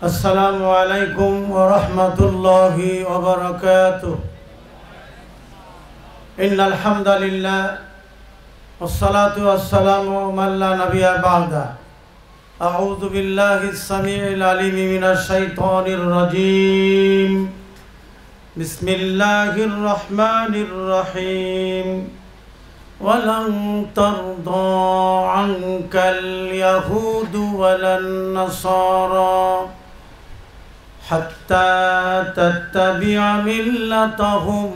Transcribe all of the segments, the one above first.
السلام عليكم ورحمة الله وبركاته. إن الحمد لله والصلاة والسلام من لا نبي بعده. أعوذ بالله السميع العليم من الشيطان الرجيم. بسم الله الرحمن الرحيم. ولن ترضى عنك اليهود ولا النصارى حتى تتبع ملتهم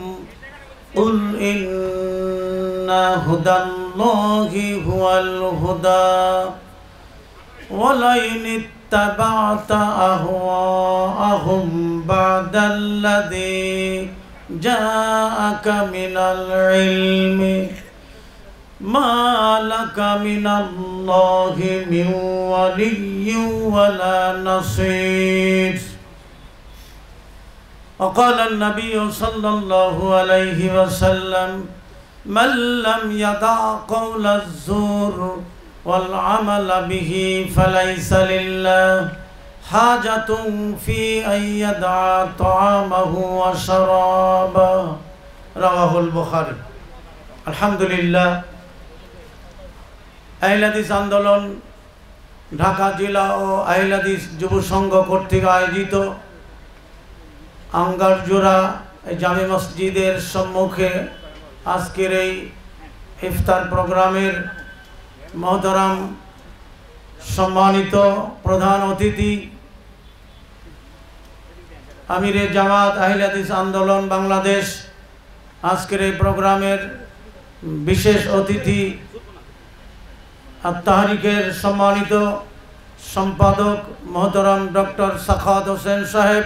قل إن هدى الله هو الهدى ولئن اتبعت أهواءهم بعد الذي جاءك من العلم ما لك من الله من ولي ولا نصير. وقال النبي صلى الله عليه وسلم من لم يدع قول الزور والعمل به فليس لله حاجة في أن يدع طعامه وشرابه. رواه البخاري. الحمد لله. আহলে হাদিস আন্দোলন ঢাকা জেলা ও আহলে হাদিস যুব সংঘ কর্তৃক আয়োজিত আঙ্গারজোড়া জামে মসজিদের সম্মুখে আজকের এই ইফতার প্রোগ্রামের মহতরম সম্মানিত প্রধান অতিথি আমিরে জামাত আহলে হাদিস আন্দোলন বাংলাদেশ, আজকের এই প্রোগ্রামের বিশেষ অতিথি তাহরিকের সম্মানিত সম্পাদক মহতরম ডক্টর সাখাওয়াত হোসেন সাহেব,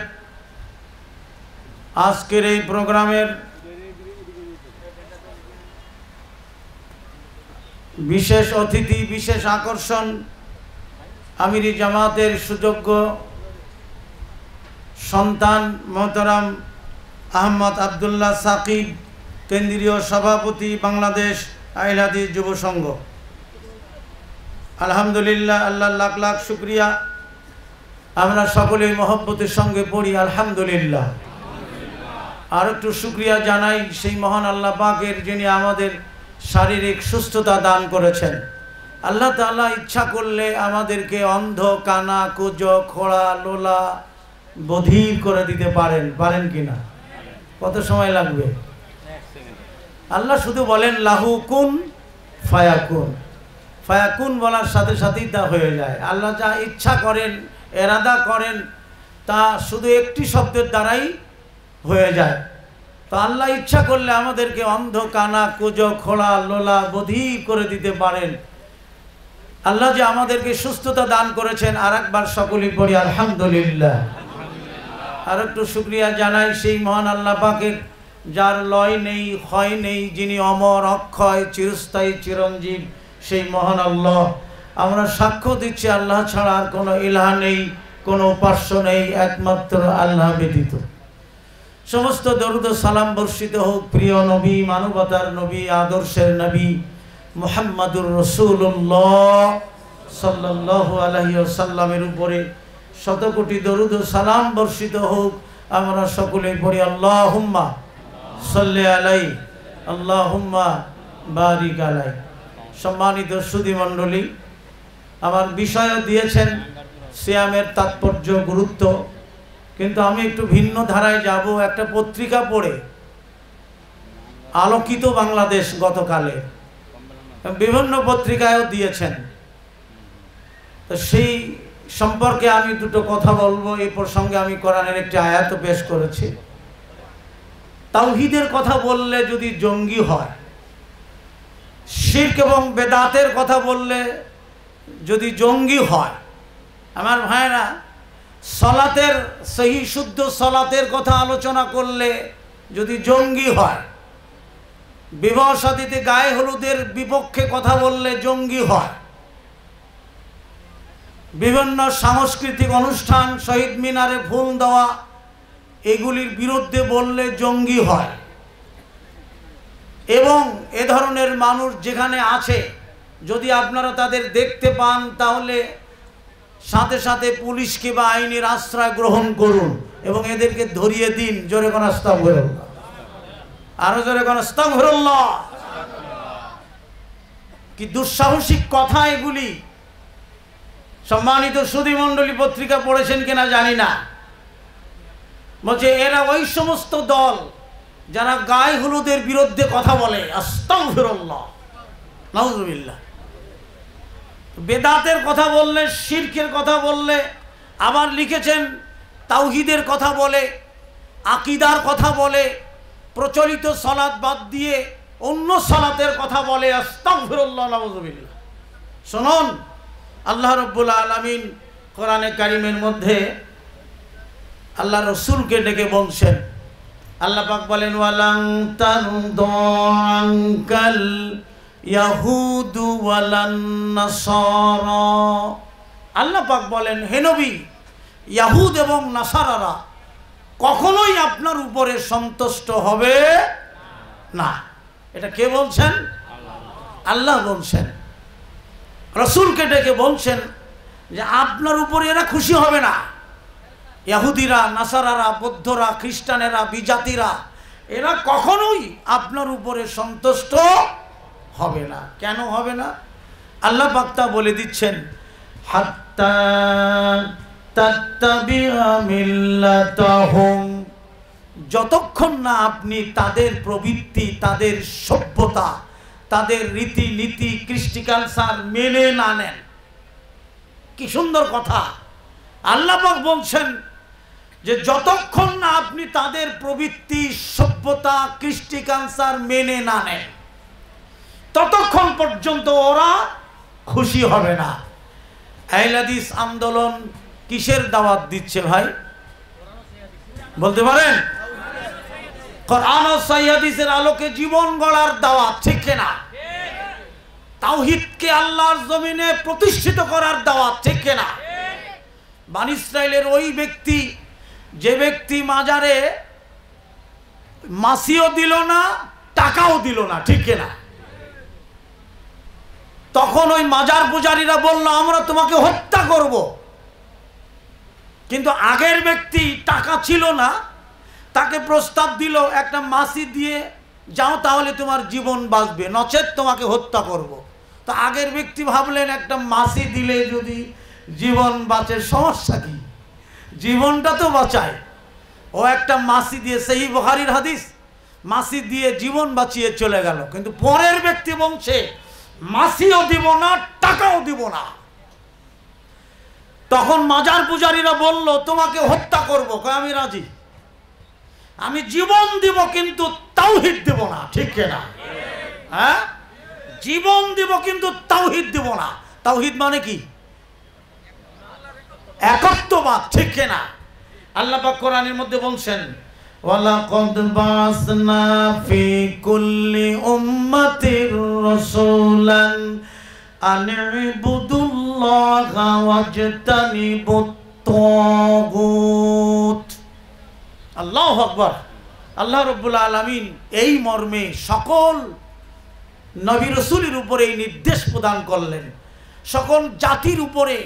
আজকের এই প্রোগ্রামের বিশেষ অতিথি, বিশেষ আকর্ষণ আমিরি জামাতের সুযোগ্য সন্তান মহতরম আহমদ আবদুল্লাহ সাকিব, কেন্দ্রীয় সভাপতি বাংলাদেশ আহলে হাদিস যুব সংঘ। আলহামদুলিল্লাহ, আল্লাহ লাখ লাখ শুকরিয়া। আমরা সকলেই মহব্বতের সঙ্গে পড়ি আলহামদুলিল্লাহ। আর একটু শুকরিয়া জানাই সেই মহান আল্লাহ পাকের, যিনি আমাদের শারীরিক সুস্থতা দান করেছেন। আল্লাহ তাআলা ইচ্ছা করলে আমাদেরকে অন্ধ, কানা, কুজ, খোড়া, লোলা, বধির করে দিতে পারেন। পারেন কিনা? কত সময় লাগবে? আল্লাহ শুধু বলেন লাহু কুন ফায়াকুন। ফায়াকুন বলার সাথে সাথেই তা হয়ে যায়। আল্লাহ যা ইচ্ছা করেন, এরাদা করেন, তা শুধু একটি শব্দের দ্বারাই হয়ে যায়। তো আল্লাহ ইচ্ছা করলে আমাদেরকে অন্ধ, কানা, কুজ, খোড়া, লোলা, বধির করে দিতে পারেন। আল্লাহ যে আমাদেরকে সুস্থতা দান করেছেন, আর একবার সকলেই পড়ি আলহামদুলিল্লাহ। আর একটু শুকরিয়া জানাই সেই মহান আল্লাহ পাকের, যার লয় নেই, ক্ষয় নেই, যিনি অমর, অক্ষয়, চিরস্থায়ী, চিরঞ্জীব, সেই মহান আল্লাহ। আমরা সাক্ষ্য দিচ্ছি আল্লাহ ছাড়া আর কোনো ইলাহ নেই, কোনো উপাস্য নেই, একমাত্র আল্লাহ ব্যতীত। সমস্ত দরুদ ও সালাম বর্ষিত হোক প্রিয় নবী, মানবতার নবী, আদর্শের নবী মুহাম্মাদুর রাসূলুল্লাহ সাল্লাল্লাহু আলাইহি ওয়াসাল্লামের উপরে শত কোটি দরুদ ও সালাম বর্ষিত হোক। আমরা সকলেই পড়ি আল্লাহুম্মা সাল্লি আলাইহি আল্লাহুম্মা বারিক আলাইহি। সম্মানিত সুধী মণ্ডলী, আমার বিষয়ও দিয়েছেন সিয়ামের তাৎপর্য, গুরুত্ব, কিন্তু আমি একটু ভিন্ন ধারায় যাব। একটা পত্রিকা পড়ে, আলোকিত বাংলাদেশ গতকালে, বিভিন্ন পত্রিকায়ও দিয়েছেন, তো সেই সম্পর্কে আমি দুটো কথা বলবো। এই প্রসঙ্গে আমি কোরআনের একটি আয়াত পেশ করেছি। তাওহীদের কথা বললে যদি জঙ্গি হয়, শিরক এবং বেদাতের কথা বললে যদি জঙ্গি হয়, আমার ভাইরা, সলাতের, সহি শুদ্ধ সলাতের কথা আলোচনা করলে যদি জঙ্গি হয়, বিবাহ শাদীতে গায়ে হলুদের বিপক্ষে কথা বললে জঙ্গি হয়, বিভিন্ন সাংস্কৃতিক অনুষ্ঠান, শহীদ মিনারে ফুল দেওয়া, এগুলির বিরুদ্ধে বললে জঙ্গি হয়। এবং এ ধরনের মানুষ যেখানে আছে, যদি আপনারা তাদের দেখতে পান, তাহলে সাথে সাথে পুলিশকে বা আইনের আশ্রয় গ্রহণ করুন এবং এদেরকে ধরিয়ে দিন। জোরে কোন আস্তাগফিরুল্লাহ, আরো জোরে কোন আস্তাগফিরুল্লাহ। কি দুঃসাহসিক কথা এগুলি। সম্মানিত সুধী মণ্ডলী, পত্রিকা পড়েছেন কিনা জানি না, বলছে এরা ওই সমস্ত দল যারা গায়ে হলুদের বিরুদ্ধে কথা বলে। আস্তাগফিরুল্লাহ, নাউযুবিল্লাহ। বেদাতের কথা বললে, শিরকের কথা বললে, আবার লিখেছেন তাওহীদের কথা বলে, আকীদার কথা বলে, প্রচলিত সালাত বাদ দিয়ে অন্য সালাতের কথা বলে। আস্তাগফিরুল্লাহ, নাউযুবিল্লাহ। শুনুন, আল্লাহ রাব্বুল আলামিন কোরআনে কারিমের মধ্যে আল্লাহ রাসূলকে ডেকে বলছেন, আল্লাহ পাক বলেন ওয়ালাং তারদাঙ্কাল ইয়াহুদু ওয়ালান নাসারা। আল্লাহ পাক বলেন, হে নবী, ইয়াহুদ এবং নাসারারা কখনোই আপনার উপরে সন্তুষ্ট হবে না। এটা কে বলছেন? আল্লাহ বলছেন। রাসূলকে ডেকে বলছেন যে আপনার উপরে এরা খুশি হবে না। ইহুদিরা, নাসারারা, বৌদ্ধরা, খ্রিস্টানেরা, বিজাতিরা এরা কখনোই আপনার উপরে সন্তুষ্ট হবে না। কেন হবে না? আল্লাহ পাক তা বলে দিচ্ছেন, হাত্তা তাত্তাবিআ মিল্লাতাহুম, যতক্ষণ না আপনি তাদের প্রবৃত্তি, তাদের সভ্যতা, তাদের রীতিনীতি, কৃষ্টি কালচার মেনে না নেন। কি সুন্দর কথা। আল্লাহ পাক বলছেন যে যতক্ষণ না আপনি তাদের প্রবৃত্তি, সভ্যতা, কৃষ্টি কালচার মেনে না নেন, ততক্ষণ পর্যন্ত ওরা খুশি হবে না। আহলে হাদিস আন্দোলন কিসের দাওয়াত দিচ্ছে ভাই, বলতে পারেন? কোরআন ও সহিহ হাদিসের আলোকে জীবন গড়ার দাওয়াত, ঠিক না? তাওহীদকে আল্লাহর জমিনে প্রতিষ্ঠিত করার দাওয়াত, ঠিক না? বনী ইসরাইলের ওই ব্যক্তি, যে ব্যক্তি মাজারে মাসিও দিল না, টাকাও দিল না, ঠিক না? তখন ওই মাজার পূজারীরা বলল আমরা তোমাকে হত্যা করব। কিন্তু আগের ব্যক্তি টাকা ছিল না, তাকে প্রস্তাব দিল একটা মাসি দিয়ে যাও, তাহলে তোমার জীবন বাঁচবে, নচেত তোমাকে হত্যা করব। তো আগের ব্যক্তি ভাবলেন একটা মাসি দিলে যদি জীবন বাঁচে, সমস্যা কি, জীবনটা তো বাঁচায়। ও একটা মাসি দিয়ে, সেই বুখারীর হাদিস, মাসি দিয়ে জীবন বাঁচিয়ে চলে গেল। কিন্তু পরের ব্যক্তি বলছে মাসিও দিব না, টাকাও দিব না। তখন মাজার পূজারীরা বলল তোমাকে হত্যা করব। আমি রাজি, আমি জীবন দিব কিন্তু তাওহীদ দেব না, ঠিক না? হ্যাঁ, জীবন দিব কিন্তু তাওহীদ দেব না। তাওহীদ মানে কি? একত্ববাদ, ঠিক না? আল্লাহ পাক কোরআনের মধ্যে বলছেন ওয়ালাকাদ বাসনা ফি কুল্লি উম্মাতির রাসূলান আন ইবুদুল্লাহা ওয়াজতানিবুত তাগুত। আল্লাহু আকবার। আল্লাহ রাব্বুল আলামিন এই মর্মে সকল নবী রাসূলের উপরে এই নির্দেশ প্রদান করলেন। সকল জাতির উপরে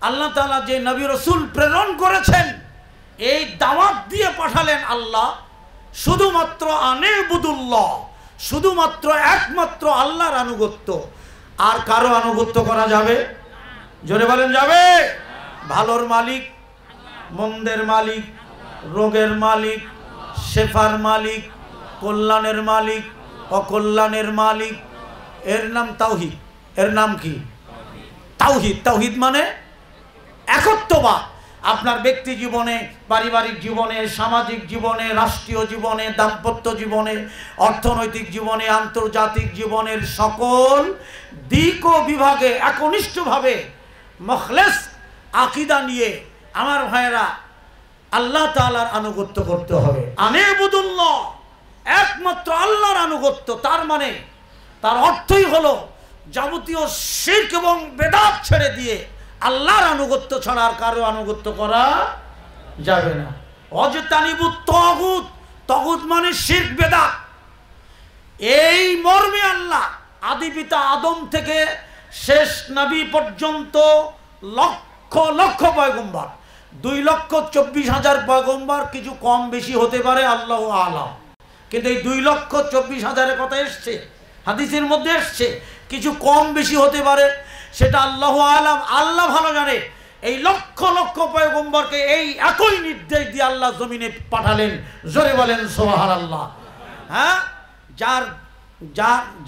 আল্লাহ তাআলা যে নবী রাসূল প্রেরণ করেছেন, এই দাওয়াত দিয়ে পাঠালেন আল্লাহ, শুধুমাত্র আনিবুদুল্লাহ, শুধুমাত্র একমাত্র আল্লাহর আনুগত্য। আর কারো আনুগত্য করা যাবে? জোরে বলেন, যাবে? ভালোর মালিক, মন্দের মালিক, রোগের মালিক, শেফার মালিক, কল্যাণের মালিক, অকল্যাণের মালিক, এর নাম তাওহীদ। এর নাম কি? তাওহীদ। তাওহীদ মানে একত্ববাদ। আপনার ব্যক্তি জীবনে, পারিবারিক জীবনে, সামাজিক জীবনে, রাষ্ট্রীয় জীবনে, দাম্পত্য জীবনে, অর্থনৈতিক জীবনে, আন্তর্জাতিক জীবনের সকল দিক ও বিভাগে একনিষ্ঠভাবে মুখলেস আকীদা নিয়ে আমার ভাইয়েরা আল্লাহ তাআলার আনুগত্য করতে হবে। আনিবুদুল্লাহ, একমাত্র আল্লাহর আনুগত্য। তার মানে, তার অর্থই হলো যাবতীয় শিরক এবং বেদাত ছেড়ে দিয়ে আল্লাহর আনুগত্য ছাড়া আর কারো আনুগত্য করা যাবে না। ওয়াজতানিবুত তাগুত, তাগুত মানে শিরক, বেদাত। এই মর্মে আল্লাহ আদি পিতা আদম থেকে শেষ নবী পর্যন্ত লক্ষ লক্ষ লক্ষ পয়গম্বর, 2,24,000 পয়গম্বর, কিছু কম বেশি হতে পারে, আল্লাহ আলাম। কিন্তু এই 2,24,000 কথা এসছে, হাদিসের মধ্যে এসছে, কিছু কম বেশি হতে পারে, সেটা আল্লাহ আলাম, আল্লাহ ভালো জানে। এই লক্ষ লক্ষ পয়গম্বরকে এই একই নির্দেশ দিয়ে আল্লাহ জমিনে পাঠালেন। জোরে বলেন সুবহানাল্লাহ। হ্যাঁ,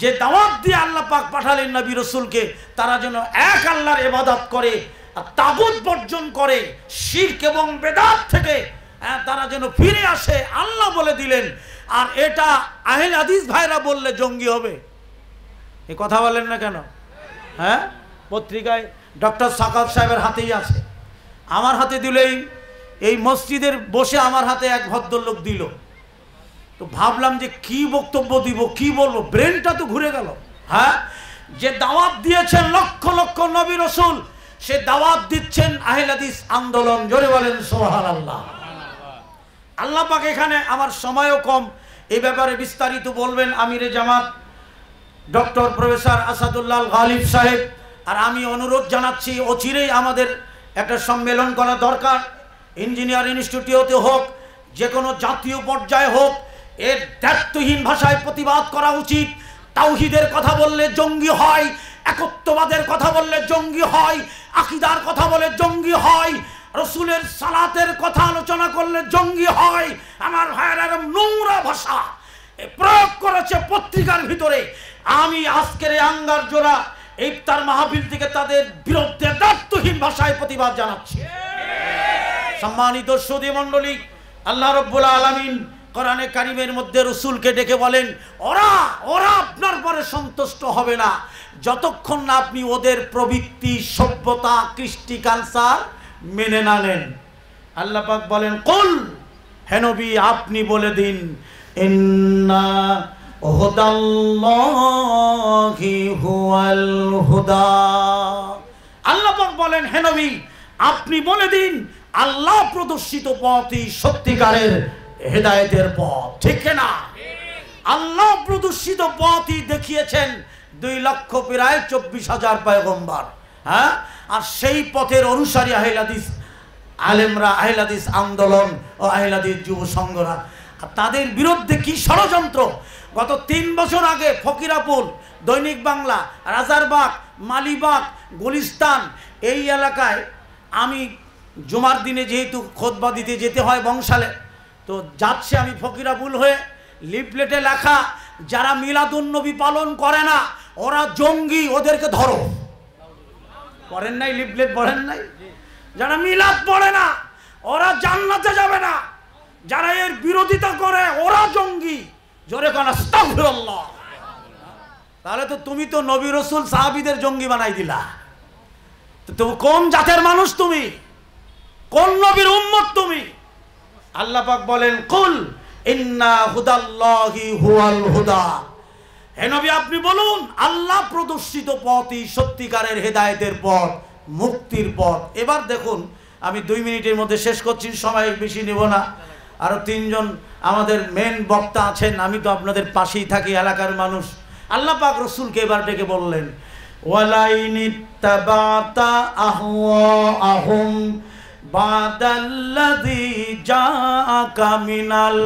যে দাওয়াত দিয়ে আল্লাহ পাক পাঠালেন নবী রাসূলকে, তারা যেন এক আল্লাহর ইবাদত করে, তাগুত বর্জন করে, শিরক এবং বেদাত থেকে তারা যেন ফিরে আসে, আল্লাহ বলে দিলেন। আর এটা আহলে হাদিস ভাইরা বললে জঙ্গি হবে, এ কথা বলেন না কেন? হ্যাঁ, পত্রিকায় ডক্টর সাকাত সাহেবের হাতেই আছে, আমার হাতে দিলেই, এই মসজিদের বসে আমার হাতে এক ভদ্রলোক দিল, তো ভাবলাম যে কি বক্তব্য দিব, কি বলবো, ব্রেনটা তো ঘুরে গেল। হ্যাঁ, যে দাওয়াত দিয়েছেন লক্ষ লক্ষ নবী রাসূল, সে দাওয়াত দিচ্ছেন আহলে হাদিস আন্দোলন। জোরে বলেন সুবহানাল্লাহ। আল্লাহ পাক এখানে, আমার সময়ও কম, এই ব্যাপারে বিস্তারিত বলবেন আমিরে জামাত ডক্টর প্রফেসর আসাদুল্লাহ গালিব সাহেব। আর আমি অনুরোধ জানাচ্ছি, অচিরেই আমাদের একটা সম্মেলন করা দরকার, ইঞ্জিনিয়ার ইনস্টিটিউটে হোক, যে কোনো জাতীয় পর্যায়ে হোক, এর দায়িত্বহীন ভাষায় প্রতিবাদ করা উচিত। তাওহীদের কথা বললে জঙ্গি হয়, একত্ববাদের কথা বললে জঙ্গি হয়, আকীদার কথা বলে জঙ্গি হয়, রসুলের সালাতের কথা আলোচনা করলে জঙ্গি হয়। আমার ভাইয়েরা নোংরা ভাষা প্রয়োগ করেছে পত্রিকার ভিতরে। আমি আজকের এই আঙ্গার জোড়া ইফতার মাহফিল থেকে তাদের বিরুদ্ধে দায়িত্বহীন ভাষায় প্রতিবাদ জানাচ্ছি। সম্মানিত সুধী মণ্ডলী, আল্লাহ রাব্বুল আলামিন কোরআনে কারিমের মধ্যে রসুলকে ডেকে বলেন, ওরা আপনার পরে সন্তুষ্ট হবে না যতক্ষণ না আপনি ওদের প্রবৃত্তি, সভ্যতা, কৃষ্টি, কালচার মেনে না নেন। আল্লাহ পাক বলেন, কুল, হে নবী আপনি বলে দিন, ইন্না হুদাল্লাহি হুয়াল হুদা। আল্লাহ পাক বলেন, হে নবী আপনি বলে দিন, আল্লাহ প্রদর্শিত পথই সত্যিকারের হেদায়েতের পথ। ঠিক না? আল্লাহ প্রদর্শিত পথই দেখিয়েছেন 2,24,000 পয়গম্বর। হ্যাঁ, আর সেই পথের অনুসারী আহলে হাদিস আলেমরা, আহলে হাদিস আন্দোলন ও আহলে হাদিস যুব সংঘরা। তাদের বিরুদ্ধে কি ষড়যন্ত্র! গত 3 বছর আগে ফকিরাপুর, দৈনিক বাংলা, রাজারবাগ, মালিবাগ, গুলিস্তান, এই এলাকায় আমি জুমার দিনে যেহেতু খুতবা দিতে যেতে হয় বংশালে, তো যাচ্ছে আমি ফকিরাপুর হয়ে, লিফলেটে লেখা, যারা মিলাদুন্নবী পালন করে না ওরা জঙ্গি, ওদেরকে ধরো। পড়েন নাই লিফলেট? পড়েন নাই? যারা মিলাদ পড়ে না ওরা জান্নাতে যাবে না, যারা এর বিরোধিতা করে ওরা জঙ্গি। জোরে কোন আস্তাগফিরুল্লাহ। তাহলে তো তুমি তো নবী রাসূল সাহাবীদের জঙ্গি বানাই দিলা। তো কোন জাতের মানুষ তুমি? কোন নবীর উম্মত তুমি? আল্লাহ পাক বলেন, কুল ইন্না হুদাল্লাহি হুয়াল হুদা। হে নবী আপনি বলুন, আল্লাহ প্রদর্শিত পথই সত্যিকারের হেদায়েতের পথ, মুক্তির পথ। এবার দেখুন, আমি 2 মিনিটের মধ্যে শেষ করছি, সময় বেশি নেব না। আরো 3 জন আমাদের মেন বক্তা আছেন, আমি তো আপনাদের পাশেই থাকি, এলাকার মানুষ। আল্লাহ পাক রাসূলকে এবার ডেকে বললেন, ওয়ালাইনিত্তাবাতা আহওয়াহুম বাদাল্লাযী জাআকা মিনাল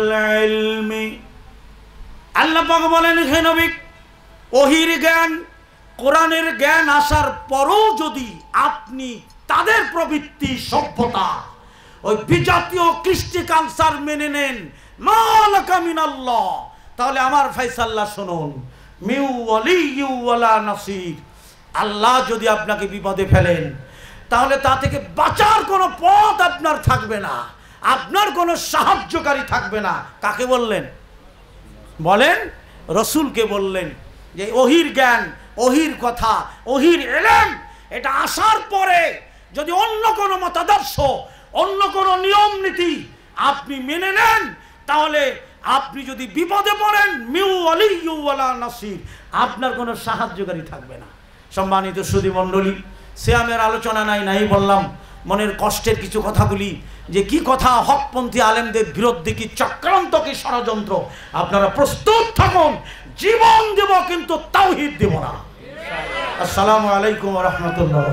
ইলমি। আল্লাহ পাক বলেন, হে নবী ওহীর জ্ঞান, কোরআনের জ্ঞান আসার পরও যদি আপনি তাদের প্রবৃত্তি, সভ্যতা, ওই বিজাতীয় কৃষ্টি কালচার মেনে নেন, মালাকা মিনাল্লাহ, তাহলে আমার ফায়সালা শুনুন, মিউ ওয়ালিয়্যু ওয়ালা নাসির। আল্লাহ যদি আপনাকে বিপদে ফেলেন তাহলে তা থেকে বাঁচার কোনো পথ আপনার থাকবে না, আপনার কোনো সাহায্যকারী থাকবে না। কাকে বললেন? বলেন, রসুলকে বললেন যে ওহীর জ্ঞান, ওহীর কথা, ওহীর ইলম, এটা আসার পরে যদি অন্য কোনো মতাদর্শ, অন্য কোনো নিয়ম নীতি আপনি মেনে নেন, তাহলে আপনি যদি বিপদে পড়েন, মিউ ওয়ালিয়্যু ওয়ালা নাসির, আপনার কোনো সাহায্যকারী থাকবে না। সম্মানিত সুধী মণ্ডলী, সিয়ামের আলোচনা নাই বললাম, মনের কষ্টের কিছু কথাগুলি, যে কি কথা, হকপন্থী আলেমদের বিরুদ্ধে কি চক্রান্ত, কি ষড়যন্ত্র। আপনারা প্রস্তুত থাকুন, জীবন দেব কিন্তু তাওহীদ দেব না। আসসালামু আলাইকুম ওয়া রাহমাতুল্লাহ।